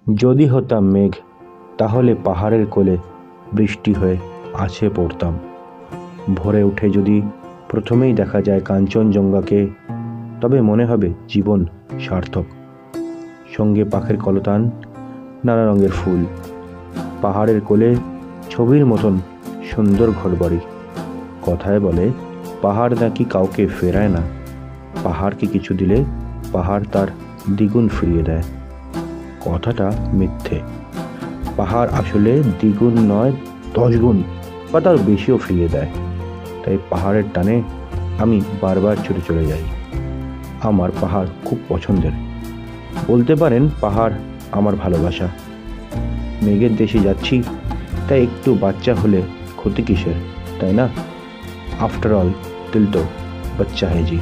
যদি হতাম মেঘ তাহলে পাহাড়ের কোলে বৃষ্টি হয়ে আছে পড়তাম। ভোরে উঠে যদি প্রথমেই দেখা যায় কাঞ্চনজঙ্ঘাকে, তবে মনে হবে জীবন সার্থক। সঙ্গে পাখের কলতান, নানা রঙের ফুল, পাহাড়ের কোলে ছবির মতন সুন্দর ঘরবাড়ি। কথায় বলে পাহাড় নাকি কাউকে ফেরায় না, পাহাড়কে কিছু দিলে পাহাড় তার দ্বিগুণ ফিরিয়ে দেয়। কথাটা মিথ্যে। পাহাড় আসলে দ্বিগুণ নয়, 10 গুণ বা তার বেশিও ফিরিয়ে দেয়। তাই পাহাড়ের টানে আমি বারবার ছুটে চলে যাই। আমার পাহাড় খুব পছন্দের, বলতে পারেন পাহাড় আমার ভালোবাসা। মেঘের দেশে যাচ্ছি, তাই একটু বাচ্চা হলে ক্ষতি কিসের, তাই না? আফটার অল দিল তো বাচ্চা है जी।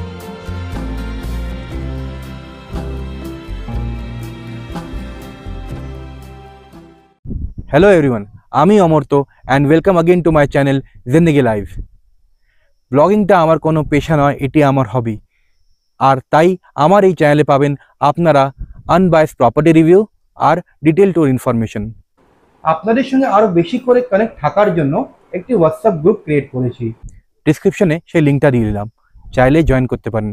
হ্যালো এভরিওয়ান, আমি Amartya and welcome again to my channel Zindegi live. ব্লগিংটা আমার কোনো পেশা নয়, এটি আমার হবি। আর তাই আমার এই চ্যানেলে পাবেন আপনারা আনবায়াসড প্রপার্টি রিভিউ আর ডিটেল ট্যুর ইনফরমেশন। আপনাদের সঙ্গে আরও বেশি করে কানেক্ট থাকার জন্য একটি হোয়াটসঅ্যাপ গ্রুপ ক্রিয়েট করেছি, ডিসক্রিপশনে সেই লিঙ্কটা দিয়ে দিলাম, চাইলে জয়েন করতে পারেন।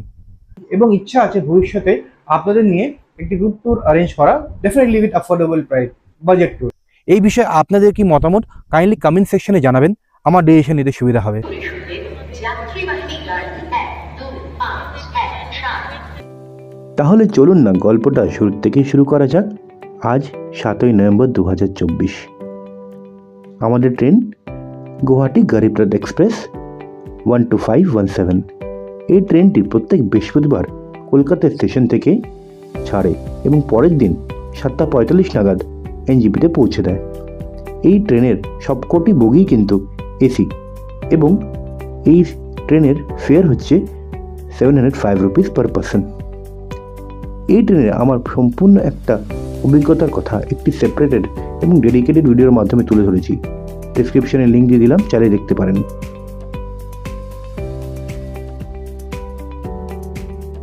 এবং ইচ্ছা আছে ভবিষ্যতে আপনাদের নিয়ে একটি গ্রুপ ট্যুর অ্যারেঞ্জ করা, definitely with affordable price, budget tour. এই বিষয়ে আপনাদের কি মতামত কাইন্ডলি কমেন্ট সেকশনে জানাবেন, আমার ডিসিশন নিতে সুবিধা হবে। তাহলে চলুন না গল্পটা শুরু থেকেই শুরু করা যাক। আজ 7ই নভেম্বর 2024। আমাদের ট্রেন গুয়াহাটি গরিব রথ এক্সপ্রেস 12517। এই ট্রেনটি প্রত্যেক বৃহস্পতিবার কলকাতা স্টেশন থেকে ছাড়ে এবং পরের দিন 7:45 নাগাদ এনজেপিতে পৌঁছে দেয়। এই ট্রেনের সবকটি বগি কিন্তু এসি এবং এই ট্রেনের ফেয়ার হচ্ছে 705 রুপিস পার পারসন। এই ট্রেনে আমার সম্পূর্ণ একটা অভিজ্ঞতার কথা একটি সেপারেটেড এবং ডেডিকেটেড ভিডিওর মাধ্যমে তুলে ধরেছি। ডেসক্রিপশনে লিঙ্ক দিয়ে দিলাম, চালিয়ে দেখতে পারেন।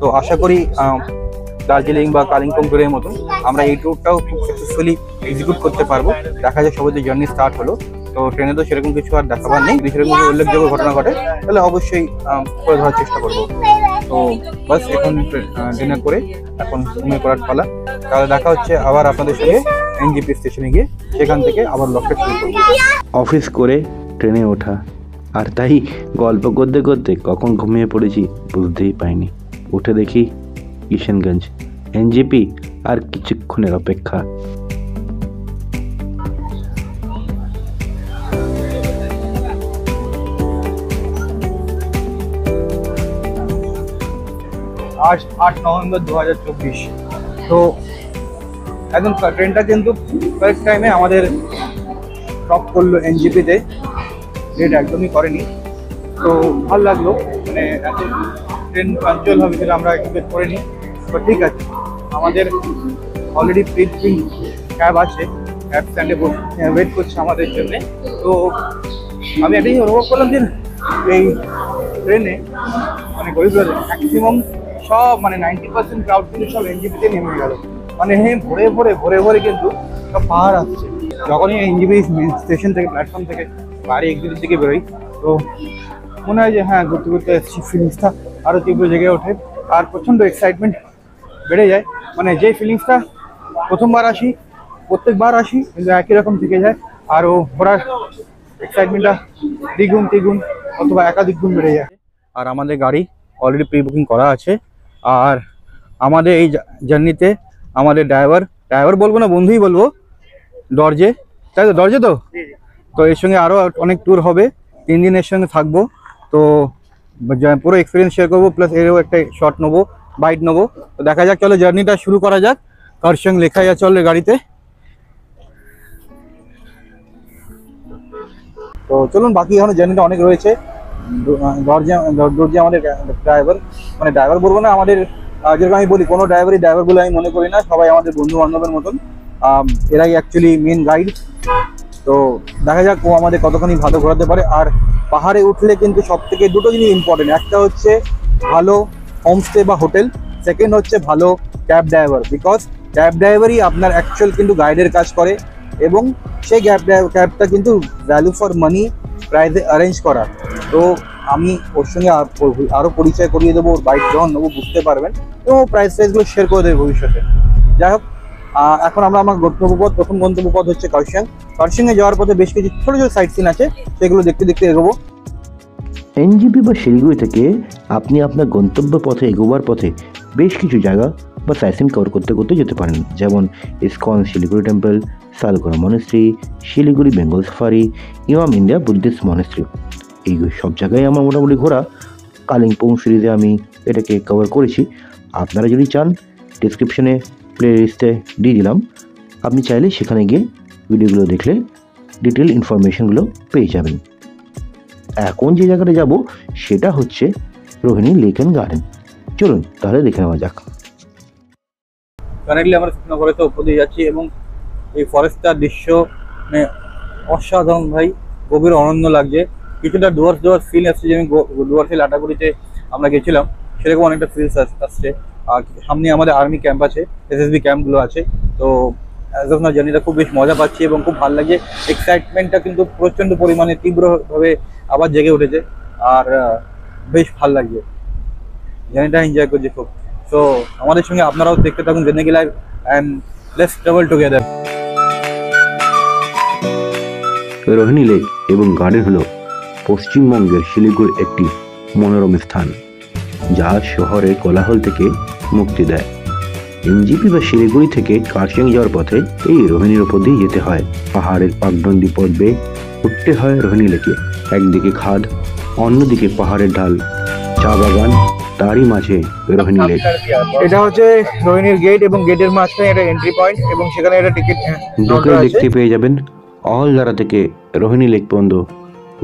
তো আশা করি দার্জিলিং বা কালিম্পং ট্যুরের মতন আমরা এই ট্যুরটাও খুব সাকসেসফুলি এক্সিকিউট করতে পারবো। দেখা যায় সবাই জার্নি স্টার্ট হলো, তো ট্রেনে তো সেরকম কিছু আর দেখাবার নেই। সেরকম কিছু উল্লেখযোগ্য ঘটনা ঘটে তাহলে অবশ্যই করে ধরার চেষ্টা করবো। তো বাস এখন ডিনার করে এখন ঘুমিয়ে পড়ার পালা। তাহলে দেখা হচ্ছে আবার আপনাদের সঙ্গে এনজেপি স্টেশনে গিয়ে, সেখান থেকে আবার লকটা শুরু করবো। অফিস করে ট্রেনে ওঠা, আর তাই গল্প করতে করতে কখন ঘুমিয়ে পড়েছি বুঝতেই পাইনি। উঠে দেখি কিষানগঞ্জ এনজেপি, আর কিছুক্ষণের অপেক্ষা। আজ 8 নভেম্বর 2024। তো একদম ট্রেনটা কিন্তু কারেক্ট টাইমে আমাদের ড্রপ করলো এনজেপিতে, লেট একদমই করেনি। তো ভালো লাগলো, মানে এত ট্রেন পাঞ্চুয়াল হবে সেটা আমরা এক্সপেক্ট করিনি। তো ঠিক আছে, আমাদের অলরেডি প্রি বুকিং ক্যাব আছে, ক্যাব স্ট্যান্ডে ওয়েট করছে আমাদের জন্যে। তো আমি এটাই অনুভব করলাম যে এই ট্রেনে মানে গরিবরা ম্যাক্সিমাম সব মানে 90% ক্রাউড কিন্তু সব এনজেপিতে নেমে গেল। মানে ভোরে ভোরে ভোরে ভোরে কিন্তু সব পাহাড় আসছে। যখনই এনজেপি স্টেশন থেকে প্ল্যাটফর্ম থেকে বাড়ি এক্সিটের দিকে বেরোই, তো মনে হয় যে হ্যাঁ ঘুরতে ঘুরতে এসেছি, ফিলিংসটা আরও তীব্র জেগে ওঠে আর প্রচণ্ড এক্সাইটমেন্ট বেড়ে যায়। মানে যে ফিলিংসটা প্রথমবার আসি, প্রত্যেকবার আসি কিন্তু একই রকম থেকে যায়, আর ও ঘোরার এক্সাইটমেন্টটা দ্বিগুণ তিগুণ অথবা একাধিক গুণ বেড়ে যায়। আর আমাদের গাড়ি অলরেডি প্রি বুকিং করা আছে। আর আমাদের এই জার্নিতে আমাদের ড্রাইভার বলবো না, বন্ধুই বলবো, দরজে, তাই তো? দরজে তো তো এর সঙ্গে আরও অনেক ট্যুর হবে, 3 দিন এর সঙ্গে থাকবো। তো পুরো এক্সপিরিয়েন্স শেয়ার করবো, প্লাস এরও একটা শর্ট নেবো, বাইট নেবো। তো দেখা যাক, চলো জার্নিটা শুরু করা যাক। কার সঙ্গে লেখাই আছে অলরেডি গাড়িতে। তো চলুন, বাকি এখনো জার্নিটা অনেক রয়েছে। দরজে আমাদের ড্রাইভার, মানে ড্রাইভার বলবো না, আমাদের যেরকম আমি বলি, কোনো ড্রাইভার বলে আমি মনে করি না, সবাই আমাদের বন্ধু বান্ধবের মতন। এরাই অ্যাকচুয়ালি মেন গাইড। তো দেখা যাক ও আমাদের কতখানি ভালো ঘোরাতে পারে। আর পাহাড়ে উঠলে কিন্তু সব থেকে দুটো জিনিস ইম্পর্টেন্ট, একটা হচ্ছে ভালো হোমস্টে বা হোটেল, সেকেন্ড হচ্ছে ভালো ক্যাব ড্রাইভার। বিকজ ক্যাব ড্রাইভারই আপনার অ্যাকচুয়াল কিন্তু গাইডের কাজ করে, এবং সেই ক্যাবটা কিন্তু ভ্যালু ফর মানি প্রাইসে অ্যারেঞ্জ করা। তো আমি ওর সঙ্গে আরও পরিচয় করিয়ে দেবো, ওর বাইক যখন নেবো বুঝতে পারবেন, এবং প্রাইসগুলো শেয়ার করে দেবে ভবিষ্যতে। যাই হোক, এখন আমরা আমার প্রথম গন্তব্যপথ হচ্ছে কার্শিয়াংয়ে যাওয়ার পথে বেশ কিছু ছোটো ছোটো সাইট সিন আছে, সেগুলো দেখতে দেখতে এগোবো। এনজিপি বা শিলিগুড়ি থেকে আপনি আপনার গন্তব্য পথে এগোবার পথে বেশ কিছু জায়গা বা সাইট সিন কভার করতে করতে যেতে পারেন, যেমন ISKCON Siliguri temple, Salugara monastery, Siliguri Bengal safari, ইমাম ইন্ডিয়া বুদ্ধিস্ট মনেস্ট্রি। এই সব জায়গায় আমার মোটামুটি ঘোরা। কালিম্পং সিরিজে আমি এটাকে কভার করেছি। আপনারা যদি চান ডিসক্রিপশনে প্লে লিস্টে দিয়ে দিলাম, আপনি চাইলে সেখানে গিয়ে ভিডিওগুলো দেখলে ডিটেল ইনফরমেশনগুলো পেয়ে যাবেন। এখন যে জায়গাটা যাব সেটা হচ্ছে রোহিণী লেক অ্যান্ড গার্ডেন। চলুন তাহলে দেখে নেওয়া যাক। কারেন্টলি আমরা শুকনো ফরেস্টের উপর দিয়ে যাচ্ছি, এবং এই ফরেস্টটার দৃশ্য মানে অসাধারণ ভাই, গভীর অনন্য লাগছে। কিছুটা ডুয়ার্স ফিল আসছে, যে আমি ডুয়ার্সে লাটাগুড়িতে আমরা গেছিলাম, সেরকম অনেকটা ফিলস আসছে। আর সামনে আমাদের আর্মি ক্যাম্প আছে, এসএসবি ক্যাম্পগুলো আছে। তো অ্যাজ অফ নাও জার্নিটা খুব বেশ মজা পাচ্ছি এবং খুব ভালো লাগছে। এক্সাইটমেন্টটা কিন্তু প্রচণ্ড পরিমাণে তীব্রভাবে আবার জেগে উঠেছে, আর বেশ ভালো লাগছে, জার্নিটা এনজয় করছি খুব। সো আমাদের সঙ্গে আপনারাও দেখতে থাকুন Zindegi live, and let's travel together. Rohini lake এবং গার্ডেন হলো পশ্চিমবঙ্গের শিলিগুড়ির একটি মনোরম স্থান, যা শহরের কোলাহল থেকে মুক্তি দেয়। এনজিপি বা শিলিগুড়ি থেকে কার্শিয়াং যাওয়ার পথে এই রোহিণীর ওপর দিয়ে যেতে হয়। পাহাড়ের পাকডন্ডি পথ বেয়ে উঠতে হয় রোহিণী লেকে। একদিকে খাদ, অন্যদিকে পাহাড়ের ঢাল, চা বাগান, তারই মাঝে রোহিণী লেক। এটা হচ্ছে রোহিণীর গেট, এবং গেটের মাঝখানে একটা এন্ট্রি পয়েন্ট, এবং সেখানে একটা টিকিট ঢুকে দেখতে পেয়ে যাবেন অলদারা থেকে রোহিণী লেক পর্যন্ত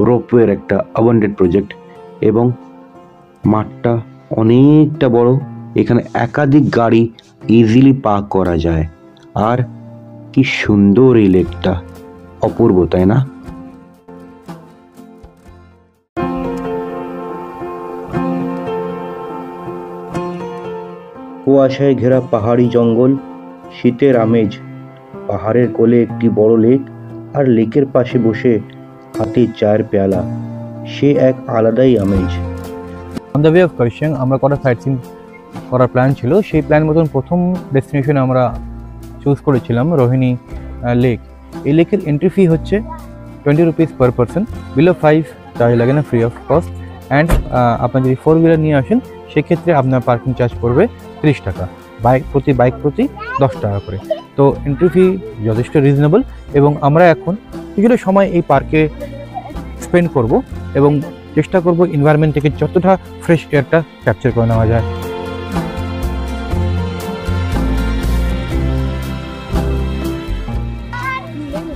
রোপওয়ের একটা অ্যাবান্ডেড প্রজেক্ট, এবং মাঠটা অনেকটা বড়। এখানে একাধিক গাড়ি ইজিলি পার্ক করা যায়। আর কি সুন্দর এই লেকটা, অপূর্ব, তাই না? কুয়াশায় ঘেরা পাহাড়ি জঙ্গল, শীতের আমেজ, পাহাড়ের কোলে একটি বড় লেক, আর লেকের পাশে বসে হাতে চায়ের পেয়ালা, সে এক আলাদাই আমেজ। On the way of Kurseong আমরা কটা সাইট সিন করার প্ল্যান ছিল। সেই প্ল্যান মতন প্রথম ডেস্টিনেশনে আমরা চুজ করেছিলাম রোহিণী লেক। এই লেকের এন্ট্রি ফি হচ্ছে 20 rupees per person, below 5 charge লাগে না, ফ্রি অফ কস্ট। অ্যান্ড আপনার যদি 4 হুইলার নিয়ে আসেন সেক্ষেত্রে আপনার পার্কিং চার্জ পড়বে 30 টাকা, বাইক প্রতি 10 টাকা করে। তো এন্ট্রি ফি যথেষ্ট রিজনেবল, এবং আমরা এখন কিছুটা সময় এই পার্কে স্পেন্ড করব, এবং চেষ্টা করব এনভায়রনমেন্ট থেকে যতটা ফ্রেশ এয়ারটা ক্যাপচার করে নেওয়া যায়।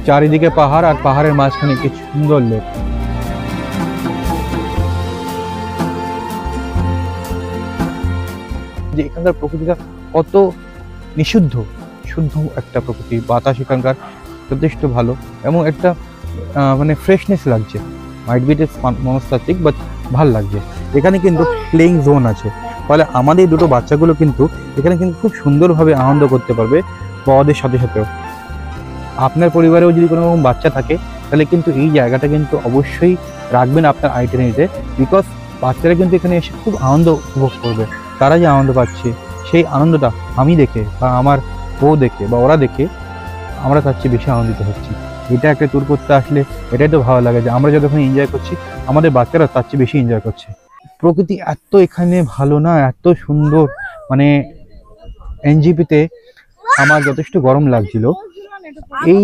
চারিদিকে পাহাড়, আর পাহাড়ের মাঝখানে কি সুন্দর লেক। যে এখানকার প্রকৃতিটা কত শুদ্ধ একটা প্রকৃতি, বাতাস এখানকার যথেষ্ট ভালো, এবং একটা মানে ফ্রেশনেস লাগছে। মাইট বি ইট মনস্তাত্ত্বিক, বাট ভাল লাগছে। এখানে কিন্তু প্লেইং জোন আছে, ফলে আমাদের দুটো বাচ্চাগুলো কিন্তু এখানে কিন্তু খুব সুন্দরভাবে আনন্দ করতে পারবে বড়দের সাথে সাথেও। আপনার পরিবারেও যদি কোনো রকম বাচ্চা থাকে তাহলে কিন্তু এই জায়গাটা কিন্তু অবশ্যই রাখবেন আপনার আইটেনারিতে, বিকজ বাচ্চারা কিন্তু এখানে এসে খুব আনন্দ উপভোগ করবে। তারা যে আনন্দ পাচ্ছে সেই আনন্দটা আমি দেখে বা আমার বউ দেখে বা ওরা দেখে আমরা তার চেয়ে বেশি আনন্দিত হচ্ছি। এটা একটা ট্যুর করতে আসলে এটাই তো ভালো লাগে যে আমরা যতক্ষণ এনজয় করছি আমাদের বাচ্চারা তার চেয়ে বেশি এনজয় করছে। প্রকৃতি এত এখানে ভালো না, এত সুন্দর। মানে এনজিপিতে আমার যথেষ্ট গরম লাগছিল। এই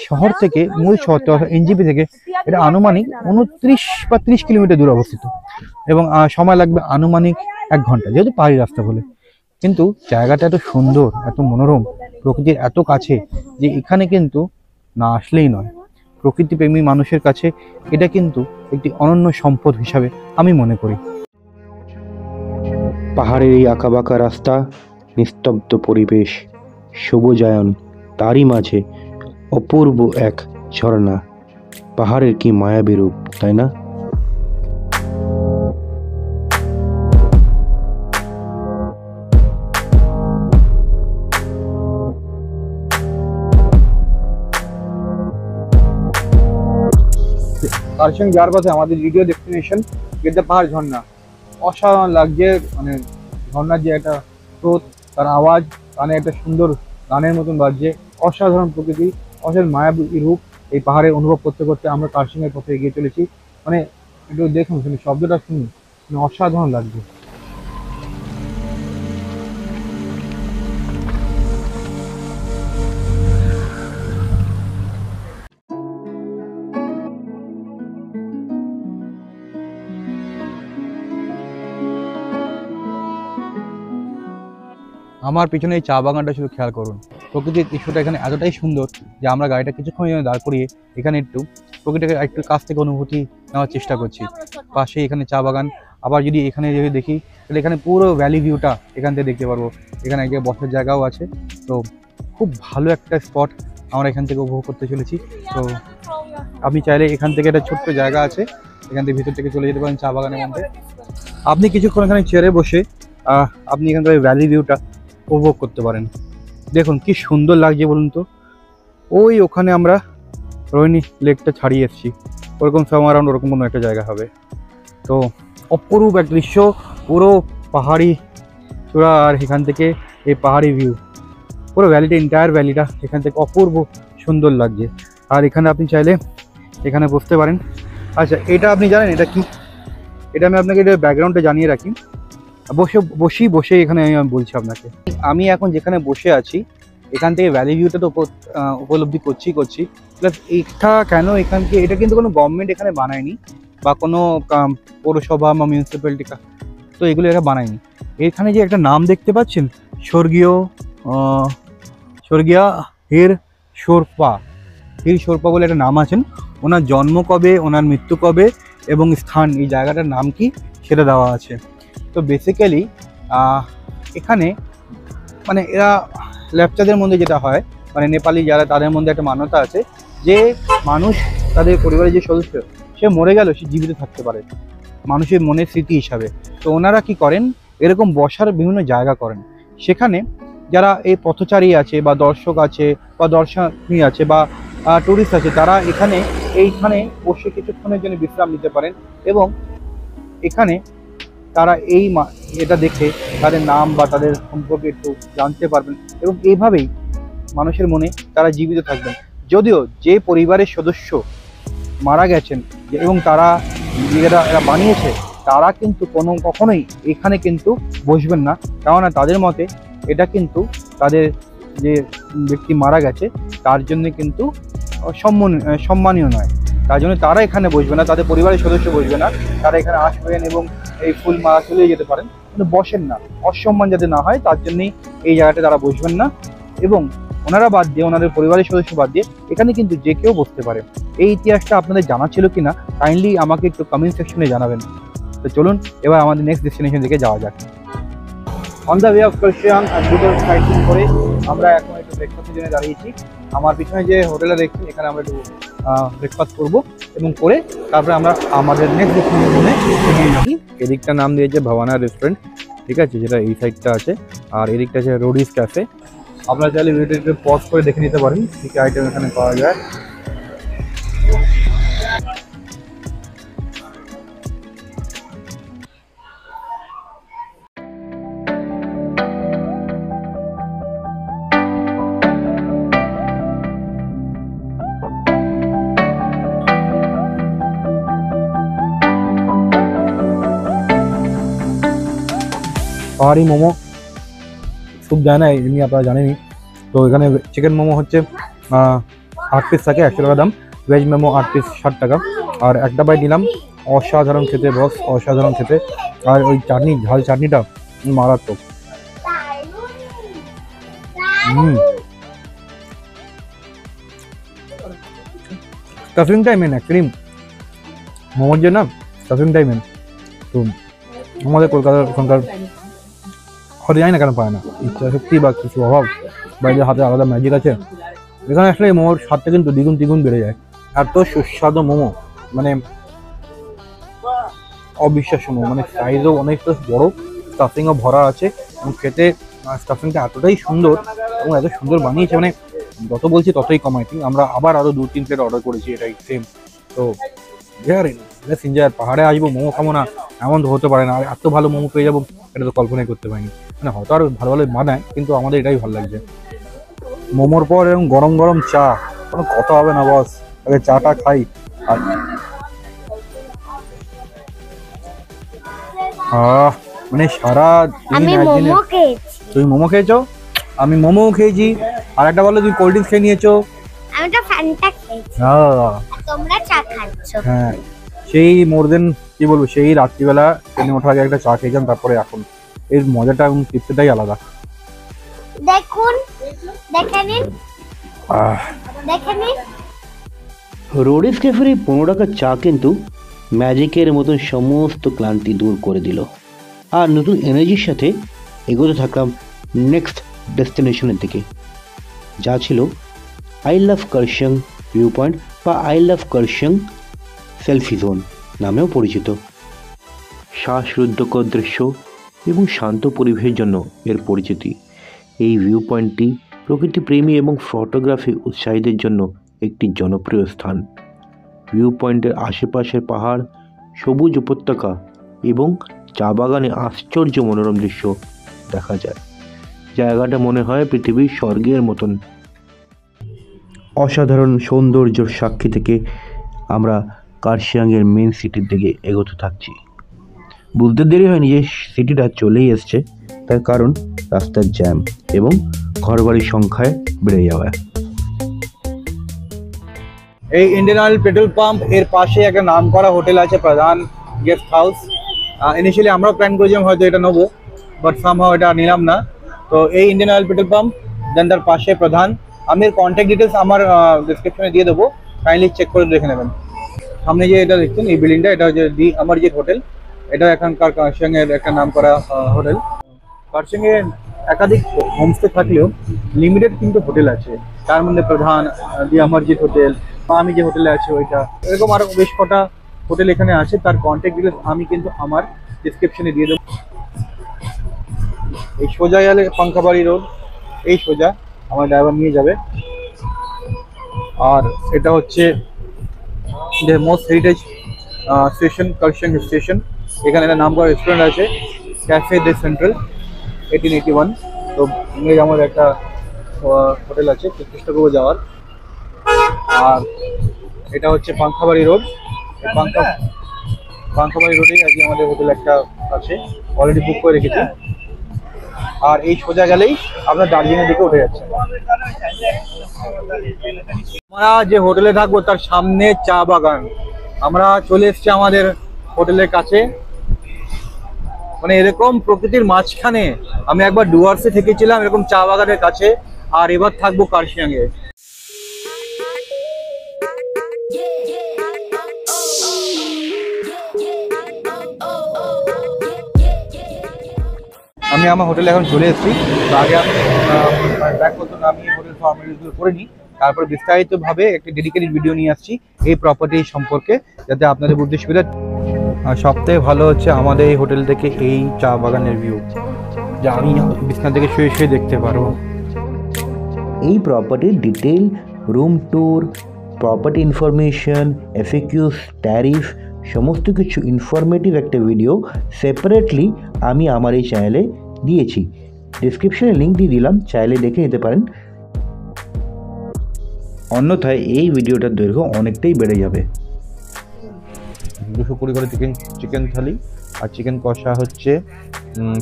শহর থেকে, মূল শহরটা এনজিপি থেকে এটা আনুমানিক 29 বা 30 কিলোমিটার দূরে অবস্থিত, এবং সময় লাগবে আনুমানিক 1 ঘন্টা, যেহেতু পাহাড়ি রাস্তা বলে। কিন্তু জায়গাটা এত সুন্দর, এত মনোরম, প্রকৃতির এত কাছে, যে এখানে কিন্তু না আসলেই নয়। প্রকৃতিপ্রেমী মানুষের কাছে এটা কিন্তু একটি অনন্য সম্পদ হিসাবে আমি মনে করি। পাহাড়ের এই আঁকাবাঁকা রাস্তা, নিস্তব্ধ পরিবেশ, সবুজায়ন, তারই মাঝে অপূর্ব এক ঝর্ণা। পাহাড়ের কি মায়াবী রূপ, তাই না? কার্শিয়াং যাওয়ার পথে আমাদের ভিডিও ডেস্টিনেশন গেদ্দা পাহাড় ঝর্ণা, অসাধারণ লাগছে। মানে ঝর্ণার যে একটা স্রোত, তার আওয়াজ কানে একটা সুন্দর গানের মতন বাজছে। অসাধারণ প্রকৃতি, অসাধারণ মায়াবী রূপ এই পাহাড়ে অনুভব করতে করতে আমরা কার্শিয়াংয়ের পথে এগিয়ে চলেছি। মানে একটু দেখুন, শব্দটা শুনুন, মানে অসাধারণ লাগছে। আমার পিছনে এই চা বাগানটা শুধু খেয়াল করুন। প্রকৃতির দৃশ্যটা এখানে এতটাই সুন্দর যে আমরা গাড়িটা কিছুক্ষণ জন্য দাঁড় করিয়ে এখানে একটু প্রকৃতিকে একটু কাছ থেকে অনুভূতি নেওয়ার চেষ্টা করছি। পাশে এখানে চা বাগান, আবার যদি এখানে যদি দেখি তাহলে এখানে পুরো ভ্যালি ভিউটা এখান থেকে দেখতে পারবো। এখানে এক বসার জায়গাও আছে, তো খুব ভালো একটা স্পট আমরা এখান থেকে উপভোগ করতে চলেছি। তো আপনি চাইলে এখান থেকে একটা ছোট্ট জায়গা আছে, এখান থেকে ভিতর থেকে চলে যেতে পারেন চা বাগানের মধ্যে। আপনি কিছুক্ষণ এখানে চেয়ারে বসে আপনি এখান থেকে ভ্যালি ভিউটা উপভোগ করতে পারেন। দেখুন কি সুন্দর লাগছে বলুন তো। ওই ওখানে আমরা রোহিণী লেকটা ছাড়িয়ে এসেছি, ওরকম সাম অ্যারাউন্ড ওরকম কোনো একটা জায়গা হবে। তো অপরূপ এক দৃশ্য, পুরো পাহাড়ি চূড়া, আর এখান থেকে এই পাহাড়ি ভিউ, পুরো ভ্যালিটা, এন্টায়ার ভ্যালিটা এখান থেকে অপূর্ব সুন্দর লাগছে। আর এখানে আপনি চাইলে এখানে বসতে পারেন। আচ্ছা, এটা আপনি জানেন এটা কি? এটা আমি আপনাকে এটা ব্যাকগ্রাউন্ডে জানিয়ে রাখি। বসে এখানে আমি বলছি আপনাকে, আমি এখন যেখানে বসে আছি এখান থেকে ভ্যালি ভিউটা তো উপলব্ধি করছি। প্লাস এটা কেন এখানকে, এটা কিন্তু কোনো গভর্নমেন্ট এখানে বানায়নি বা কোনো পৌরসভা বা মিউনিসিপ্যালিটি, তো এগুলো এরা বানায়নি। এখানে যে একটা নাম দেখতে পাচ্ছেন, স্বর্গীয় হীর শোরপা বলে একটা নাম আছেন। ওনার জন্ম কবে, ওনার মৃত্যু কবে এবং স্থান, এই জায়গাটার নাম কি সেটা দেওয়া আছে। তো বেসিক্যালি এখানে মানে এরা লেপচাদের মধ্যে যেটা হয়, মানে নেপালি যারা, তাদের মধ্যে একটা মান্যতা আছে যে মানুষ তাদের পরিবারের যে সদস্য সে মরে গেল, সে জীবিত থাকতে পারে মানুষের মনের স্মৃতি হিসাবে। তো ওনারা কি করেন, এরকম বসার বিভিন্ন জায়গা করেন। সেখানে যারা এই পথচারী আছে বা দর্শক আছে বা দর্শনী আছে বা টুরিস্ট আছে, তারা এইখানে বসে কিছুক্ষণের জন্য বিশ্রাম নিতে পারেন এবং এখানে তারা এটা দেখে তাদের নাম বা তাদের সম্পর্কে একটু জানতে পারবেন এবং এইভাবেই মানুষের মনে তারা জীবিত থাকবেন। যদিও যে পরিবারের সদস্য মারা গেছেন এবং তারা এরা বানিয়েছে, তারা কিন্তু কখনোই এখানে কিন্তু বসবেন না, কেননা তাদের মতে এটা কিন্তু তাদের যে ব্যক্তি মারা গেছে তার জন্য কিন্তু সম্মানীয় নয়। তার জন্য তারা এখানে বসবে না, তাদের পরিবারের সদস্য বসবে না। তারা এখানে আসবেন এবং এই ফুল মালা চলে যেতে পারেন, কিন্তু বসেন না, অসম্মান যাতে না হয় তার জন্যই এই জায়গাটা তারা বসবেন না। এবং ওনারা বাদ দিয়ে, ওনাদের পরিবারের সদস্য বাদ দিয়ে এখানে কিন্তু যে কেউ বসতে পারে। এই ইতিহাসটা আপনাদের জানা ছিল কিনা কাইন্ডলি আমাকে একটু কমেন্ট সেকশনে জানাবেন। তো চলুন এবার আমাদের নেক্সট ডেস্টিনেশন দিকে যাওয়া যাক। On the way of Kurseong দুটো সাইটিং করে আমরা এখন একটু ব্রেকফাস্টের জন্য দাঁড়িয়েছি। আমার পিছনে যে হোটেলে দেখছি এখানে আমরা একটু ব্রেকফাস্ট করবো এবং করে তারপরে আমরা আমাদের নেক্সট ডেস্টিনেশনে এগিয়ে যাচ্ছি। এদিকটার নাম দিয়েছে ভাবানা রেস্টুরেন্ট, ঠিক আছে, যেটা এই সাইডটা আছে। আর এদিকটা আছে রোডিস ক্যাফে। আপনারা চাইলে ভিডিওটা একটু পজ করে দেখে নিতে পারেন কী কী আইটেম এখানে পাওয়া যায়। পাহাড়ি মোমো স্যুপ দেয় না, এমনি আপনারা জানেনই। তো এখানে চিকেন মোমো হচ্ছে 8 পিস থাকে, 100 টাকা দাম। ভেজ মোমো 8 পিস 60 টাকা। আর একটা বাইট নিলাম, অসাধারণ খেতে বস, অসাধারণ খেতে। আর ওই চাটনি, ঝাল চাটনিটা মারাত্মক। স্টাফিংটাই মেন অ্যাকচুয়ালি মোমোর যে না, স্টাফিংটাই মেন। তো আমাদের কলকাতার ওখানকার হতে যায় না কেন পায় না, ইচ্ছা শক্তি বা কিছু অভাব বা এদের হাতে আলাদা ম্যাজিক আছে। এখানে আসলে এই মোমোর স্বাদটা কিন্তু দ্বিগুণ তিগুণ বেড়ে যায়। এত সুস্বাদু মোমো, মানে অবিশ্বাস্য মোমো, মানে সাইজও অনেকটা বড়, স্টাফিংও ভরা আছে এবং খেতে স্টাফিংটা এতটাই সুন্দর এবং এত সুন্দর বানিয়েছে, মানে যত বলছি ততই কম। আই থিঙ্ক আমরা আবার আরও 2-3 প্লেট অর্ডার করেছি এটাই সেম। তো লেটস এনজয়। পাহাড়ে আসবো, মোমো খাবো না এমন তো হতে পারে না। আর এত ভালো মোমো পেয়ে যাবো এটা তো কল্পনাই করতে পারিনি। মানে হয়তো আর ভালো ভালো বানায়, কিন্তু আমাদের এটাই ভালো লাগছে। মোমোর পর এরকম গরম গরম চা, কোনো কথা হবে না বস। আগে চাটা খাই। আর মানে সারা আমি মোমো খেয়েছি। তুমি মোমো খেয়েছো, আমি মোমো খেয়েছি। আর একটা বলো, তুমি কোল্ড ড্রিঙ্কস খেয়ে নিয়েছো। আমি তো ফ্যান্টা খেয়েছি। তোমরা চা খাচ্ছো। হ্যাঁ, সেই মোর দেন কি বলবো, সেই রাত্রিবেলা ট্রেনে ওঠার আগে একটা চা খেয়েছিলাম, তারপরে এখন এর মজাটা এবং তৃপ্তিটাই আলাদা। দেখুন, দেখে নিন, দেখে নিন। রোডিস ক্যাফের এই 15 টাকার চা কিন্তু ম্যাজিকের মতন সমস্ত ক্লান্তি দূর করে দিল। আর নতুন এনার্জির সাথে এগোতে থাকলাম নেক্সট ডেস্টিনেশনের দিকে, যা ছিল I love Kurseong view point বা I love Kurseong selfie zone নামেও পরিচিত। শ্বাসরুদ্ধকর দৃশ্য এবং শান্ত পরিবেশের জন্য এর পরিচিতি। এই ভিউ পয়েন্টটি প্রকৃতিপ্রেমী এবং ফটোগ্রাফি উৎসাহীদের জন্য একটি জনপ্রিয় স্থান। ভিউ পয়েন্টের আশেপাশের পাহাড়, সবুজ উপত্যকা এবং চা বাগানে আশ্চর্য মনোরম দৃশ্য দেখা যায়। জায়গাটা মনে হয় পৃথিবীর স্বর্গের মতন। অসাধারণ সৌন্দর্যের সাক্ষী থেকে আমরা কার্শিয়াংয়ের মেন সিটির দিকে এগোতে থাকছি। বলতে দেরি হয়নি যে সিটিটা চলেই এসছে, তার কারণ রাস্তার জ্যাম এবং ঘরবাড়ির সংখ্যায় বেড়ে যাওয়া। এই ইন্ডিয়ান অয়েল পেট্রোল পাম্প এর পাশে একটা নামকরা হোটেল আছে, প্রধান গেস্ট হাউস। ইনিশিয়ালি আমরাও প্ল্যান করেছিলাম হয়তো এটা নেবো, বাট সামহাও এটা নিলাম না। তো এই ইন্ডিয়ান অয়েল পেট্রোল পাম্প, দেন তার পাশে প্রধান। আমি এর কন্ট্যাক্ট ডিটেলস আমার ডিসক্রিপশনে দিয়ে দেবো, কাইন্ডলি চেক করে দেখে নেবেন। সামনে যে এটা দেখছেন এই বিল্ডিংটা, এটা হচ্ছে দি অমরজিৎ হোটেল। এটা এখানকার কার্শিয়াংয়ের একটা নামকরা হোটেল। কার্শিয়াংয়ে একাধিক হোমস্টে থাকলেও লিমিটেড কিন্তু হোটেল আছে, তার মধ্যে প্রধান, দি অমরজিৎ হোটেল, আমি যে হোটেলে আছি ওইটা, এরকম আরো বেশ কটা হোটেল এখানে আছে। তার কন্ট্যাক্ট ডিটেলস আমি কিন্তু আমার ডিসক্রিপশনে দিয়ে দেবো। এই সোজা গেলে পাঙ্খাবাড়ি রোড, এই সোজা আমার ড্রাইভার নিয়ে যাবে। আর এটা হচ্ছে যে most heritage station, Kurseong station. এখানে একটা নাম করা রেস্টুরেন্ট আছে, ক্যাফে দে সেন্ট্রাল 1881। তো ইংরেজ আমার একটা হোটেল আছে, চেষ্টা করবো যাওয়ার। আর এটা হচ্ছে পাঙ্খাবাড়ি রোড। পাঙ্খাবাড়ি রোডেই আজকে আমাদের হোটেল একটা আছে, অলরেডি বুক করে রেখেছি। আর এই সোজা গেলেই আপনার দার্জিলিংয়ের দিকে উঠে যাচ্ছে। আমরা যে হোটেলে থাকবো তার সামনে চা বাগান। আমরা চলে এসেছি আমাদের হোটেলের কাছে। মানে এরকম প্রকৃতির মাঝখানে আমি একবার ডুয়ার্সে থেকেছিলাম, এরকম চা বাগানের কাছে। আর এবার থাকবো কার্শিয়াংয়ে। আমি আমার হোটেলে এখন চলে এসেছি। তো আগে আমি ব্যাগপত্র নামিয়ে হোটেল ফর্মালিটিগুলো করে নিই, তারপর বিস্তারিতভাবে একটা ডেডিকেটেড ভিডিও নিয়ে আসছি এই প্রপার্টি সম্পর্কে, যাতে আপনাদের বুঝতে সুবিধা। সবথেকে ভালো হচ্ছে আমাদের এই হোটেল থেকে এই চা বাগানের ভিউ, যা আমি বিছনা থেকে শুয়ে শুয়ে দেখতে পারবো। এই প্রপার্টির detail, room tour, property information, FAQs, tariff, সমস্ত কিছু ইনফরমেটিভ একটা ভিডিও সেপারেটলি আমি আমার এই চ্যানেলে দিয়েছি। ডিসক্রিপশনে লিঙ্ক দিয়ে দিলাম, চাইলে দেখে নিতে পারেন। অন্যথায় এই ভিডিওটার দৈর্ঘ্য অনেকটাই বেড়ে যাবে। 220 করে চিকেন থালি, আর চিকেন কষা হচ্ছে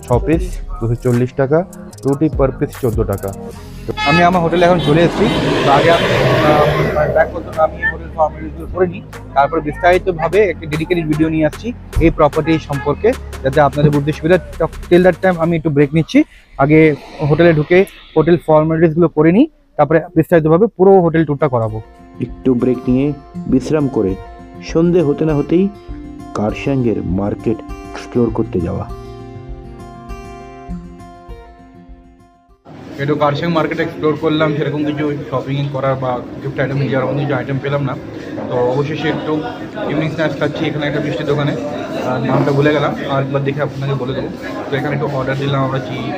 6 পিস 240 টাকা, রুটি পার পিস 14 টাকা। আমি আমার হোটেলে এখন চলে এসেছি। তো আগে আমি ব্যাগপত্র নামিয়ে হোটেল ফর্মালিটিগুলো করে নিই, তারপর বিস্তারিতভাবে একটা ডেডিকেটেড ভিডিও নিয়ে আসছি এই প্রপার্টি সম্পর্কে, যাতে আপনাদের বুঝতে সুবিধা। টিল দ্যাট টাইম আমি একটু ব্রেক নিচ্ছি। আগে হোটেলে ঢুকে হোটেল ফর্মালিটিসগুলো করে নিই, তারপরে বিস্তারিতভাবে পুরো হোটেল ট্যুরটা করাবো। একটু ব্রেক নিয়ে বিশ্রাম করে সন্ধে হতে না হতেই কার্শিয়াংয়ের মার্কেট এক্সপ্লোর করতে যাওয়া। একটু কার্শিয়াং মার্কেট এক্সপ্লোর করলাম, সেরকম কিছু শপিং করার বা গিফট আইটেম নিয়ে যাওয়ার মতো কিছু আইটেম পেলাম না। তো অবশেষে একটু ইভিনিং স্ন্যাক্স খাচ্ছি এখানে একটা মিষ্টির দোকানে, নামটা ভুলে গেলাম, আর একবার দেখে আপনাকে বলে দেবো। তো এখানে একটু অর্ডার দিলাম আমরা চিজ,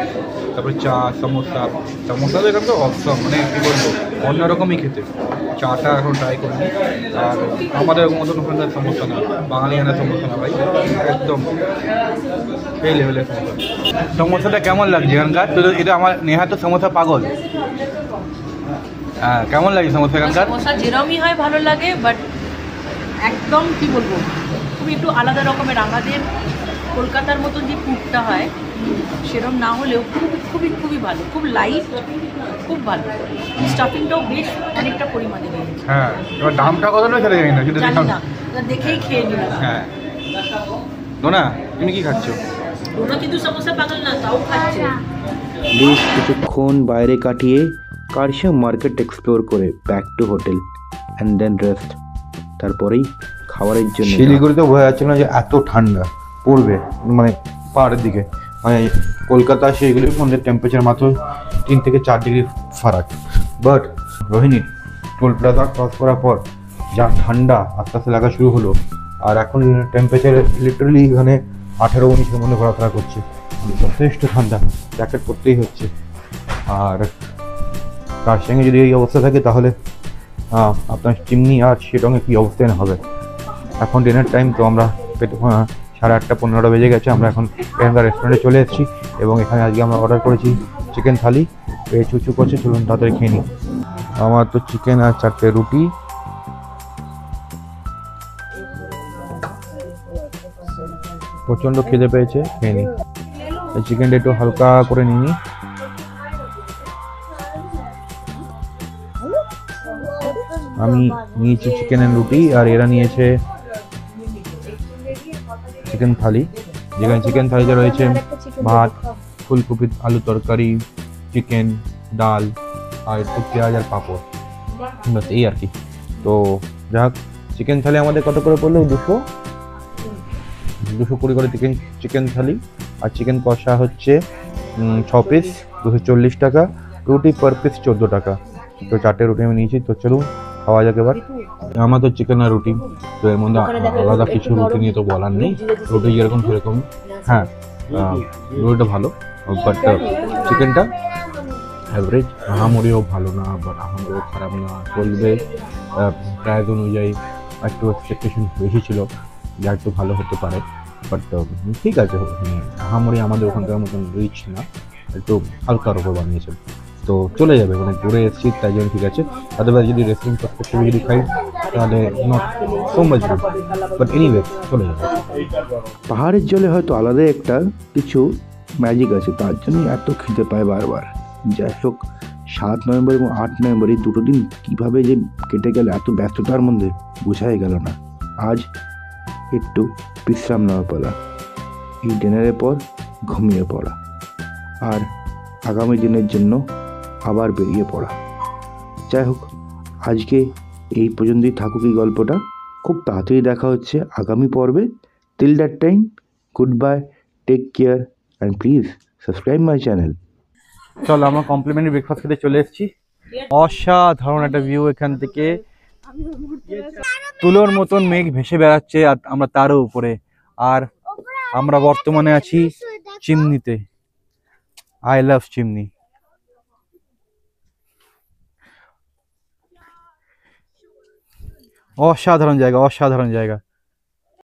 তারপরে চা, সমোসা। সমোসা তো এখানে তো অপশন, মানে কী বলবো, অন্যরকমই খেতে। চাটা এখন ট্রাই করিনি। আর আমাদের মতন ওখানকার সমোসা না, বাঙালিয়ানা সমোসা না ভাই, একদম সেই লেভেলের সমোসা। সমোসাটা কেমন লাগছে এখানকার? তো এটা আমার নেহা তো সমোসা পাগল। হ্যাঁ, কেমন লাগে সমোসা এখানকার? সমোসা যেরমই হয় ভালো লাগে, বাট একদম কি বলবো, খুবই একটু আলাদা রকমের। আমাদের কলকাতার মতন যে ফুডটা হয় সেরকম না হলেও খুবই খুবই খুবই ভালো, খুব লাইট, খুব ভালো। স্টাফিংটাও বেশ অনেকটা পরিমাণে রয়েছে। হ্যাঁ, এবার দামটা কত না সেটা জানি না, সেটা জানি না, ওটা দেখেই খেয়ে নিলাম। হ্যাঁ। দোনা, তুমি কি খাচ্ছ? ওরা কিন্তু সমোসা পাগল না, তাও খাচ্ছে। বেশ কিছুক্ষণ বাইরে কাটিয়ে কার্শিয়াং মার্কেট এক্সপ্লোর করে back to hotel and then rest. তারপরেই খাবারের জন্য শিলিগুড়িতে বোঝা যাচ্ছে না যে এত ঠান্ডা পড়বে, মানে পাহাড়ের দিকে। মানে কলকাতা সেগুলির মধ্যে টেম্পারেচার মাত্র 3 থেকে 4 ডিগ্রি ফারাক। But Rohini toll plaza cross করার পর যা ঠান্ডা আস্তে আস্তে লাগা শুরু হলো। আর এখন টেম্পারেচার লিটারালি এখানে 18-19-এর মধ্যে ঘোরাফেরা করছে, যথেষ্ট ঠান্ডা, জ্যাকেট পরতেই হচ্ছে। আর তার সঙ্গে যদি এই অবস্থা থাকে তাহলে আপনার চিমনি আর শিলংয়ে কী অবস্থায় না হবে। এখন ডিনার টাইম, তো আমরা 8:30-15 বেজে গেছে। আমরা এখন এখানকার রেস্টুরেন্টে চলে এসেছি এবং এখানে আজকে আমরা অর্ডার করেছি চিকেন থালি। এই চুচু করছে, চলুন তাড়াতাড়ি খেয়ে নিই। আমার তো চিকেন আর 4টে রুটি। প্রচণ্ড খিদে পেয়েছে, খেয়ে নিই। এই চিকেনটা একটু হালকা করে নিই। আমি নিয়েছি চিকেন এন্ড রুটি, আর এরা নিয়েছে চিকেন থালি, যেখানে চিকেন থালিতে রয়েছে ভাত, ফুলকপি আলু তরকারি, চিকেন, ডাল আর একটু পেঁয়াজ আর পাঁপড়, বাস এই আর কি। তো যাক, চিকেন থালি আমাদের কত করে পড়লো? 220 করে চিকেন থালি। আর চিকেন কষা হচ্ছে 6 পিস, 240 টাকা। রুটি পার পিস 14 টাকা। তো 4টে রুটি আমি নিয়েছি। তো চলুন খাওয়া যাক এবার। আমার তো চিকেন আর রুটি, তো এর মধ্যে আলাদা কিছু রুটি নিয়ে তো বলার নেই, রুটি যেরকম সেরকম। হ্যাঁ, রুটিটা ভালো, বাট চিকেনটা অ্যাভারেজ, আহামরিও ভালো না, বাট আহামরিও খারাপ না, চলবে। প্রাইস অনুযায়ী একটু এক্সপেকটেশন বেশি ছিল, যা একটু ভালো হতে পারে, বাট ঠিক আছে। আহামরি আমাদের ওখানকার মতন রিচ না, একটু হালকার ওপর বানিয়েছে, তো চলে যাবে। মানে ঘুরে এসেছি তাই জন্য ঠিক আছে। আদারওয়াইজ যদি রেস্টুরেন্ট পারস্পেক্টিভে যদি খাই তাহলে not so much good, but anyway চলে যাবে। পাহাড়ের জলে হয়তো আলাদা একটা কিছু ম্যাজিক আছে, তার জন্যই এত খিদে পায় বারবার। যাই হোক, 7 নভেম্বর এবং 8 নভেম্বর এই দুটো দিন কীভাবে যে কেটে গেল এত ব্যস্ততার মধ্যে বোঝাই গেল না। আজ একটু বিশ্রাম নেওয়া পালা, এই ডিনারের পর ঘুমিয়ে পড়া, আর আগামী দিনের জন্য আবার বেরিয়ে পড়া। যাই হোক, আজকে এই পর্যন্তই থাকুক এই গল্পটা। খুব তাড়াতাড়ি দেখা হচ্ছে আগামী পর্বে। Till that time, good bye, take care and please subscribe my channel. চলো, আমরা কমপ্লিমেন্টারি ব্রেকফাস্ট খেতে চলে এসেছি। অসাধারণ একটা ভিউ এখান থেকে, তুলোর মতন মেঘ ভেসে বেড়াচ্ছে আর আমরা তারও উপরে। আর আমরা বর্তমানে আছি চিমনিতে। I love chimney. অসাধারণ জায়গা, অসাধারণ জায়গা।